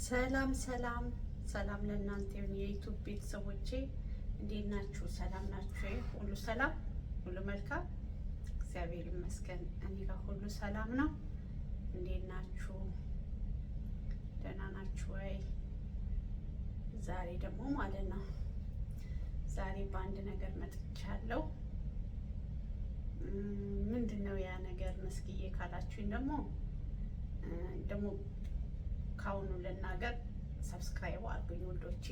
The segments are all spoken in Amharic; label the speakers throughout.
Speaker 1: ሰላም ሰላም ሰላም ለእናንተ ይሁን የዩቲዩብ ቤተሰቦቼ፣ እንዴት ናችሁ? ሰላም ናችሁ? ሁሉ ሰላም፣ ሁሉ መልካም፣ እግዚአብሔር ይመስገን። እኔ ጋር ሁሉ ሰላም ነው። እንዴት ናችሁ? ደህና ናችሁ ወይ? ዛሬ ደግሞ ማለት ነው በአንድ ነገር መጥቻለሁ። ምንድነው ያ ነገር መስጊዬ ካላችሁኝ ደግሞ ካሁኑ ልናገር፣ ሰብስክራይብ አድርጉኝ ውዶቼ።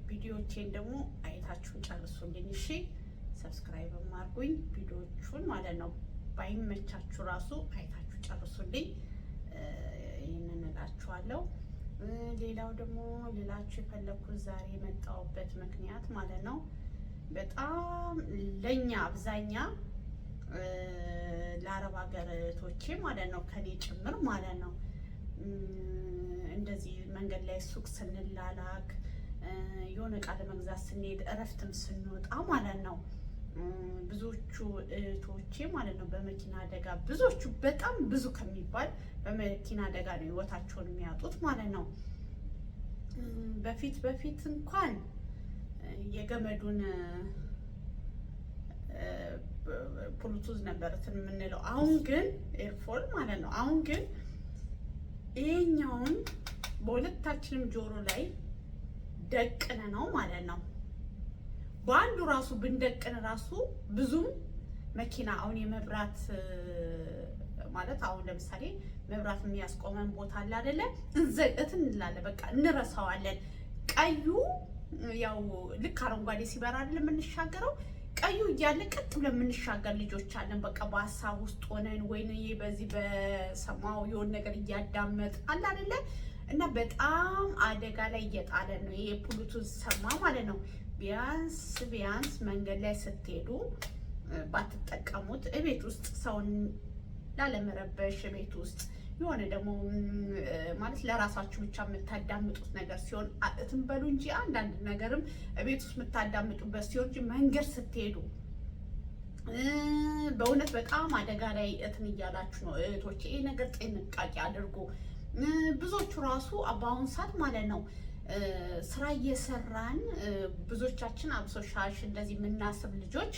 Speaker 1: ቪዲዮዎቼን ደግሞ አይታችሁን ጨርሱልኝ እሺ። ሰብስክራይብ አድርጉኝ ቪዲዮዎቹን ማለት ነው። ባይመቻችሁ ራሱ አይታችሁ ጨርሱልኝ። ይህንን እላችኋለሁ። ሌላው ደግሞ ልላችሁ የፈለኩት ዛሬ የመጣሁበት ምክንያት ማለት ነው በጣም ለኛ አብዛኛ ለአረብ ሀገር እህቶቼ ማለት ነው ከኔ ጭምር ማለት ነው እንደዚህ መንገድ ላይ ሱቅ ስንላላክ የሆነ ዕቃ ለመግዛት ስንሄድ እረፍትም ስንወጣ ማለት ነው ብዙዎቹ እህቶቼ ማለት ነው በመኪና አደጋ ብዙዎቹ በጣም ብዙ ከሚባል በመኪና አደጋ ነው ህይወታቸውን የሚያጡት ማለት ነው። በፊት እንኳን የገመዱን ብሉቱዝ ነበር የምንለው። አሁን ግን ኤርፎን ማለት ነው። አሁን ግን ይሄኛውን በሁለታችንም ጆሮ ላይ ደቅነ ነው ማለት ነው። በአንዱ ራሱ ብንደቅን ራሱ ብዙም መኪና አሁን የመብራት ማለት አሁን ለምሳሌ መብራት የሚያስቆመን ቦታ አለ አይደለ? እንዘቅትን እንላለን፣ በቃ እንረሳዋለን። ቀዩ ያው ልክ አረንጓዴ ሲበራ አይደል የምንሻገረው፣ ቀዩ እያለ ቀጥ ብለን የምንሻገር ልጆች አለን። በቃ በሀሳብ ውስጥ ሆነን ወይኔ በዚህ በሰማው የሆነ ነገር እያዳመጥ አለ አይደለ? እና በጣም አደጋ ላይ እየጣለን ነው ይሄ ብሉቱዝ ሰማ ማለት ነው። ቢያንስ መንገድ ላይ ስትሄዱ ባትጠቀሙት፣ እቤት ውስጥ ሰውን ላለመረበሽ፣ እቤት ውስጥ የሆነ ደግሞ ማለት ለራሳችሁ ብቻ የምታዳምጡት ነገር ሲሆን እንትን በሉ እንጂ አንዳንድ ነገርም እቤት ውስጥ የምታዳምጡበት ሲሆን እንጂ መንገድ ስትሄዱ በእውነት በጣም አደጋ ላይ እንትን እያላችሁ ነው እህቶቼ። ይሄ ነገር ጥንቃቄ አድርጉ። ብዙዎቹ ራሱ በአሁኑ ሰዓት ማለት ነው ስራ እየሰራን ብዙዎቻችን አብሶሻሽ እንደዚህ የምናስብ ልጆች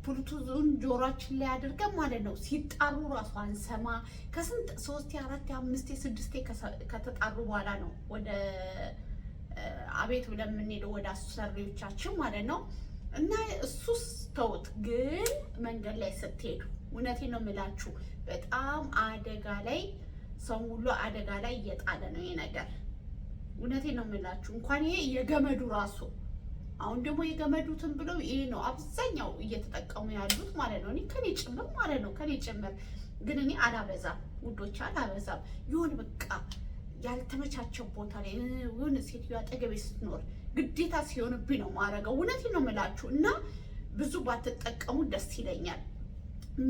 Speaker 1: ብሉቱዙን ጆሮአችን ላይ አድርገን ማለት ነው ሲጣሩ ራሱ አንሰማ። ከስንት 3 4 5 6 ከተጣሩ በኋላ ነው ወደ አቤት ብለን የምንሄደው ወደ አሰሪዎቻችን ማለት ነው። እና እሱስ ተውት፣ ግን መንገድ ላይ ስትሄዱ እውነቴን ነው የምላችሁ በጣም አደጋ ላይ ሰው ሁሉ አደጋ ላይ እየጣለ ነው ይሄ ነገር። እውነቴን ነው የምላችሁ እንኳን ይሄ የገመዱ ራሱ አሁን ደግሞ የገመዱትን ብለው ይሄ ነው አብዛኛው እየተጠቀሙ ያሉት ማለት ነው። እኔ ከኔ ጭምር ማለት ነው ከኔ ጭምር። ግን እኔ አላበዛም ውዶች፣ አላበዛም። ይሁን በቃ ያልተመቻቸው ቦታ ላይ ይሁን ሴትዮ አጠገቤ ስትኖር ግዴታ ሲሆንብኝ ነው ማረገው። እውነቴን ነው የምላችሁ። እና ብዙ ባትጠቀሙ ደስ ይለኛል።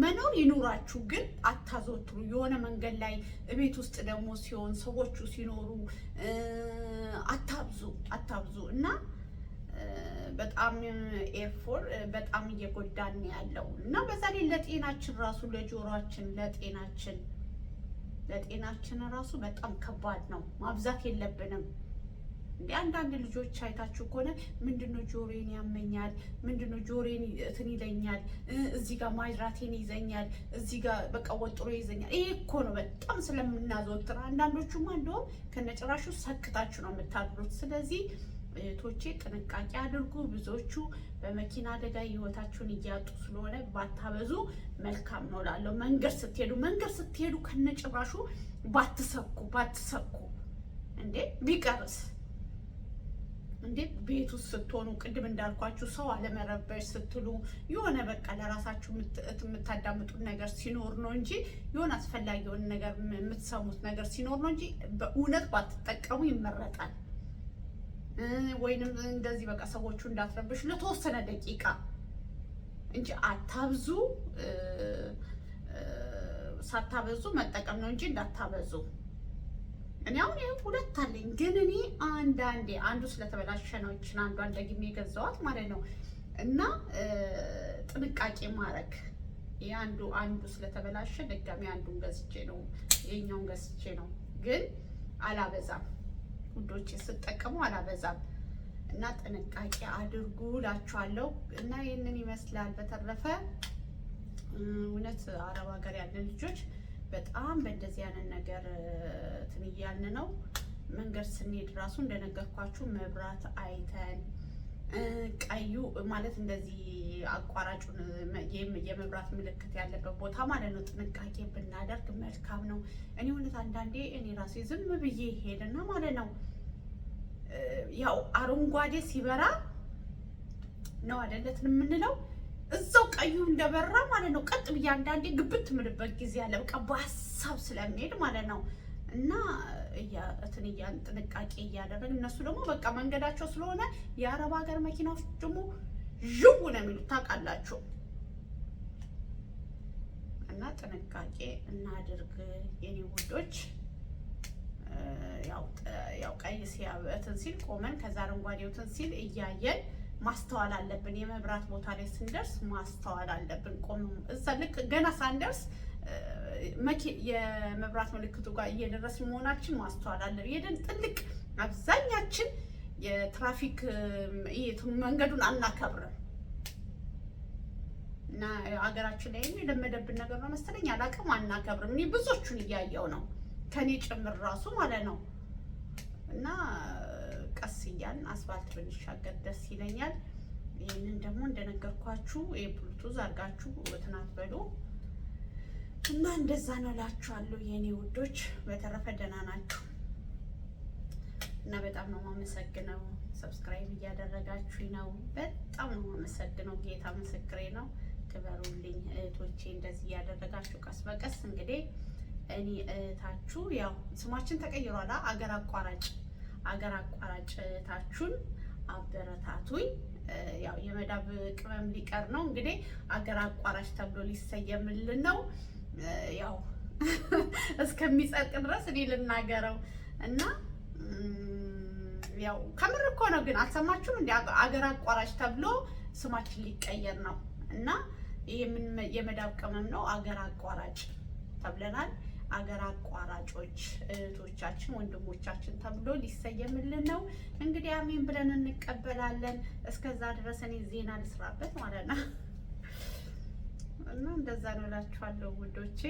Speaker 1: መኖር ይኑራችሁ፣ ግን አታዘወትሩ። የሆነ መንገድ ላይ እቤት ውስጥ ደግሞ ሲሆን ሰዎቹ ሲኖሩ አታብዙ እና በጣም ኤርፎን በጣም እየጎዳን ያለው እና በዛ ላይ ለጤናችን ራሱ ለጆሮአችን ለጤናችን ራሱ በጣም ከባድ ነው። ማብዛት የለብንም። እንደ አንዳንድ ልጆች አይታችሁ ከሆነ ምንድነው ጆሮዬን ያመኛል፣ ምንድነው ጆሮዬን እንትን ይለኛል፣ እዚህ ጋር ማጅራቴን ይዘኛል፣ እዚህ ጋር በቃ ወጥሮ ይዘኛል። ይሄ እኮ ነው በጣም ስለምናዘወትር። አንዳንዶቹማ እንደውም ከነጭራሹ ሰክታችሁ ነው የምታድሩት። ስለዚህ እህቶቼ ጥንቃቄ አድርጉ። ብዙዎቹ በመኪና አደጋ ህይወታቸውን እያጡ ስለሆነ ባታበዙ መልካም ነው እላለሁ። መንገድ ስትሄዱ ከነጭራሹ ባትሰኩ እንዴ ቢቀርስ እንዴ ቤት ውስጥ ስትሆኑ ቅድም እንዳልኳችሁ ሰው አለመረበሽ ስትሉ የሆነ በቃ ለራሳችሁ የምታዳምጡት ነገር ሲኖር ነው እንጂ የሆነ አስፈላጊ የሆነ ነገር የምትሰሙት ነገር ሲኖር ነው እንጂ በእውነት ባትጠቀሙ ይመረጣል። ወይንም እንደዚህ በቃ ሰዎቹ እንዳትረብሽ ለተወሰነ ደቂቃ እንጂ አታብዙ። ሳታበዙ መጠቀም ነው እንጂ እንዳታበዙ። እኔ አሁን ይሄ ሁለት አለኝ፣ ግን እኔ አንዱ ስለተበላሸ ነው እቺን አንዷን ደግሜ የገዛኋት ማለት ነው። እና ጥንቃቄ ማድረግ ይሄ አንዱ ስለተበላሸ ድጋሚ አንዱን ገዝቼ ነው ይሄኛውን ገዝቼ ነው፣ ግን አላበዛም። ውዶች ስጠቀሙ አላበዛም እና ጥንቃቄ አድርጉ እላችኋለሁ። እና ይህንን ይመስላል። በተረፈ እውነት አረብ ሀገር ያለን ልጆች በጣም በእንደዚህ አይነት ነገር እንትን እያልን ነው። መንገድ ስንሄድ ራሱ እንደነገርኳችሁ መብራት አይተን ቀዩ ማለት እንደዚህ አቋራጩን የመብራት ምልክት ያለበት ቦታ ማለት ነው ጥንቃቄ ብናደርግ መልካም ነው። እኔ እውነት አንዳንዴ እኔ ራሴ ዝም ብዬ ሄድና ማለት ነው ያው አረንጓዴ ሲበራ ነው አይደለትን የምንለው እዛው ቀዩ እንደበራ ማለት ነው ቀጥ ብዬ አንዳንዴ ግብት ምልበት ጊዜ አለ። በቃ በሀሳብ ስለሚሄድ ማለት ነው እና ጥንቃቄ እያደረግን እነሱ ደግሞ በቃ መንገዳቸው ስለሆነ የአረብ ሀገር መኪናዎች ደግሞ ዥው ነው የሚሉት ታውቃላችሁ። እና ጥንቃቄ እናድርግ የኔ ውዶች። ያው ቀይ ሲያበትን ሲል ቆመን ከዛ አረንጓዴውትን ሲል እያየን ማስተዋል አለብን። የመብራት ቦታ ላይ ስንደርስ ማስተዋል አለብን። ቆም እዛ ልክ ገና ሳንደርስ የመብራት ምልክቱ ጋር እየደረስን መሆናችን ማስተዋል አለብን። የደን ጥልቅ አብዛኛችን የትራፊክ መንገዱን አናከብርም እና ሀገራችን ላይ የለመደብን ነገር ነው መሰለኝ አላውቅም፣ አናከብርም። እኔ ብዙዎቹን እያየው ነው ከኔ ጭምር ራሱ ማለት ነው እና ቀስ እያልን አስፋልት ብንሻገር ደስ ይለኛል። ይህንን ደግሞ እንደነገርኳችሁ የብሉቱዝ አድርጋችሁ ትናት በሉ እና እንደዛ ነው እላችኋለሁ የኔ ውዶች። በተረፈ ደህና ናችሁ እና በጣም ነው የማመሰግነው። ሰብስክራይብ እያደረጋችሁኝ ነው፣ በጣም ነው የማመሰግነው። ጌታ ምስክሬ ነው። ክበሩልኝ እህቶቼ። እንደዚህ እያደረጋችሁ ቀስ በቀስ እንግዲህ እኔ እህታችሁ ያው ስማችን ተቀይሯል። አገር አቋራጭ እህታችሁን አበረታቱኝ። ያው የመዳብ ቅመም ሊቀር ነው እንግዲህ አገር አቋራጭ ተብሎ ሊሰየምልን ነው። ያው እስከሚጸድቅ ድረስ እኔ ልናገረው እና ያው ከምር እኮ ነው። ግን አልሰማችሁም እንዴ? አገር አቋራጭ ተብሎ ስማችን ሊቀየር ነው እና ይሄ ምን የመዳብ ቅመም ነው? አገር አቋራጭ ተብለናል። አገር አቋራጮች እህቶቻችን ወንድሞቻችን ተብሎ ሊሰየምልን ነው እንግዲህ አሜን ብለን እንቀበላለን። እስከዛ ድረስ እኔ ዜና ልስራበት ማለት ነው እና እንደዛ ነው እላችኋለሁ ውዶቼ።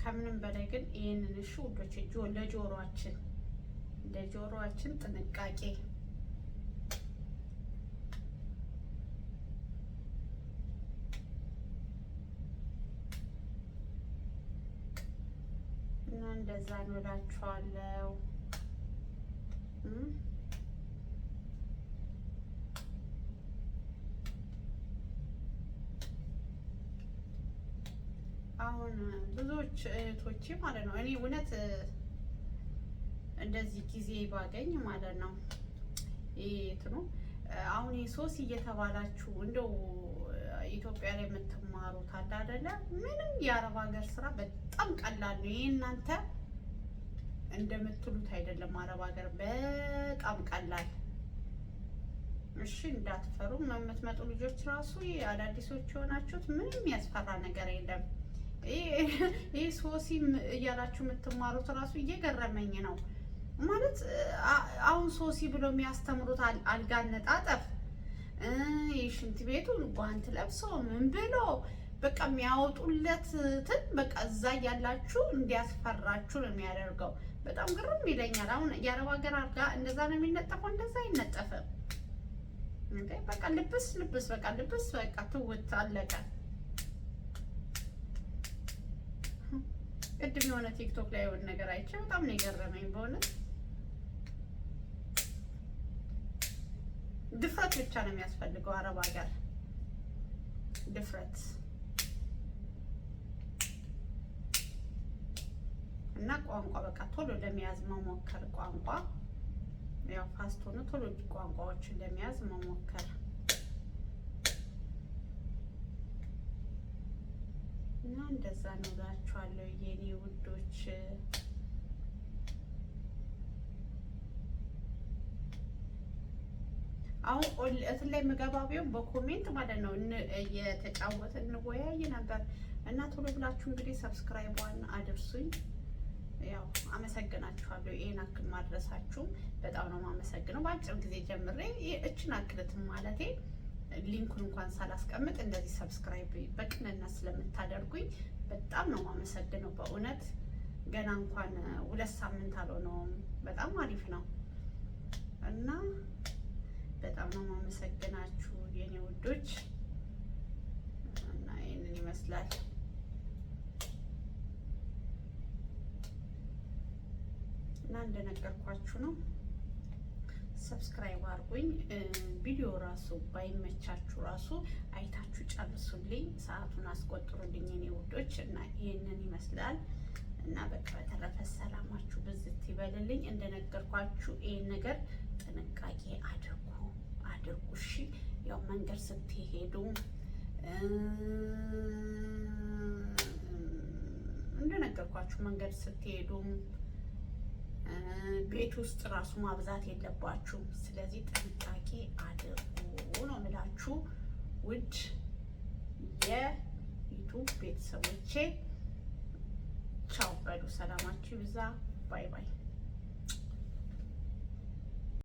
Speaker 1: ከምንም በላይ ግን ይሄንን እሺ ውዶቼ ለጆሮአችን ጥንቃቄ እና እንደዛ ነው እላችኋለሁ። አሁን ብዙዎች እህቶቼ ማለት ነው እኔ እውነት እንደዚህ ጊዜ ባገኝ ማለት ነው ነው አሁን ሶሲ እየተባላችሁ እንደው ኢትዮጵያ ላይ የምትማሩት አለ አይደለ? ምንም የአረብ ሀገር ስራ በጣም ቀላል ነው። ይሄ እናንተ እንደምትሉት አይደለም። አረብ ሀገር በጣም ቀላል። እሺ እንዳትፈሩ። የምትመጡ ልጆች ራሱ አዳዲሶች የሆናችሁት ምንም ያስፈራ ነገር የለም። ይሄ ሶሲ እያላችሁ የምትማሩት ራሱ እየገረመኝ ነው ማለት አሁን ሶሲ ብሎ የሚያስተምሩት አልጋ አነጣጠፍ የሽንት ቤቱን ጓንት ለብሶ ምን ብሎ በቃ የሚያወጡለትን በቃ እዛ ያላችሁ እንዲያስፈራችሁ ነው የሚያደርገው። በጣም ግርም ይለኛል። አሁን የአረብ ሀገር አልጋ እንደዛ ነው የሚነጠፈው፣ እንደዛ አይነጠፍም እንዴ! በቃ ልብስ በቃ ትውት አለቀ። ቅድም የሆነ ቲክቶክ ላይ የሆነ ነገር አይቼ በጣም ነው የገረመኝ በእውነት። ድፍረት ብቻ ነው የሚያስፈልገው አረብ ሀገር ድፍረት እና ቋንቋ በቃ ቶሎ ለመያዝ መሞከር። ቋንቋ ያው ፋስት ሆኖ ቶሎ ቋንቋዎችን ለመያዝ መሞከር እና እንደዛ ነው እላችኋለሁ የኔ ውዶች። አሁን እንትን ላይ የምገባው ቢሆን በኮሜንት ማለት ነው እየተጫወትን እንወያይ ነበር እና ቶሎ ብላችሁ እንግዲህ ሰብስክራይቧን አድርሱኝ። ያው አመሰግናችኋለሁ። ይሄን አክል ማድረሳችሁ በጣም ነው የማመሰግነው። በአጭር ጊዜ ጀምሬ እችን አክልትም ማለቴ ሊንኩን እንኳን ሳላስቀምጥ እንደዚህ ሰብስክራይብ በቅንነት ስለምታደርጉኝ በጣም ነው የማመሰግነው። በእውነት ገና እንኳን 2 ሳምንት አልሆነውም። በጣም አሪፍ ነው እና በጣም ነው የማመሰግናችሁ የኔ ውዶች እና ይሄንን ይመስላል። እና እንደነገርኳችሁ ነው። ሰብስክራይብ አድርጉኝ። ቪዲዮ ራሱ ባይመቻችሁ ራሱ አይታችሁ ጨርሱልኝ፣ ሰዓቱን አስቆጥሩልኝ የኔ ውዶች እና ይሄንን ይመስላል እና በቃ በተረፈ ሰላማችሁ ብዝት ይበልልኝ። እንደነገርኳችሁ ይሄን ነገር ጥንቃቄ አድርጉ። እሺ ያው መንገድ ስትሄዱ እንደነገርኳችሁ መንገድ ስትሄዱ ቤት ውስጥ ራሱ ማብዛት የለባችሁ። ስለዚህ ጥንቃቄ አድርጉ ነው የምላችሁ ውድ የዩቱብ ቤተሰቦቼ። ቻው በሉ። ሰላማችሁ ይብዛ። ባይ ባይ።